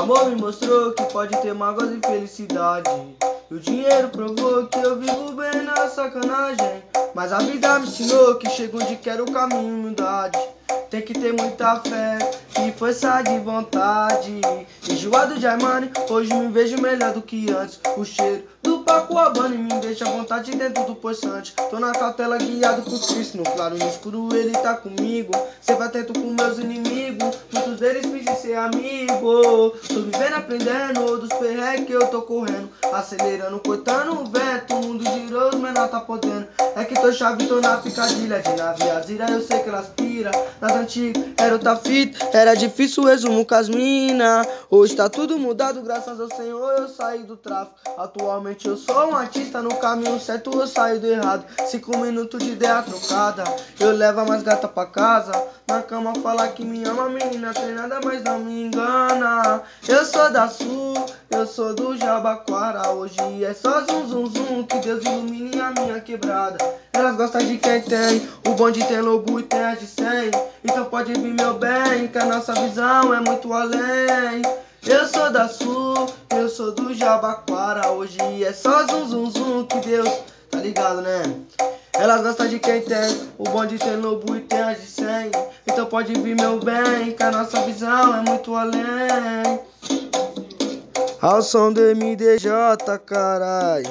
amor me mostrou que pode ter mágoas e felicidade. E o dinheiro provou que eu vivo bem na sacanagem. Mas a vida me ensinou que chego onde quero o caminho e humildade. Tem que ter muita fé e força de vontade. Enjoado de Armani, hoje me vejo melhor do que antes. O cheiro do Paco Rabanne me deixa à vontade dentro do poçante. Tô na cautela guiado por Cristo, no claro e no escuro ele tá comigo. Sempre atento com meus inimigos, muitos deles fingem ser amigo. Tô vivendo, aprendendo dos perrengues que eu tô correndo. Acelerando, cortando o vento, o mundo girou, os menor tá podendo. É que tô chave, tô na picadilha de nave azira, eu sei que elas pira. Nas antigas era outra fita, era difícil o resumo com as mina. Hoje tá tudo mudado, graças ao Senhor eu saí do tráfico. Atualmente eu sou um artista, no caminho certo eu saio do errado. 5 minutos de ideia trocada, eu levo a mais gata pra casa. Na cama fala que me ama, menina, tem nada, mas não me engana. Eu sou da Sul, eu sou do Jabaquara. Hoje é só zum zum zum, que Deus ilumine a minha quebrada. Elas gostam de quem tem, o bonde tem lobo e tem as de 100. Então pode vir meu bem, que a nossa visão é muito além. Eu sou da Sul, eu sou do Jabaquara. Hoje é só zum zum zum, que Deus, tá ligado, né? Elas gostam de quem tem, o bonde tem lobo e tem as de 100. Então pode vir meu bem, que a nossa visão é muito além. Ao som do MDJ, carai.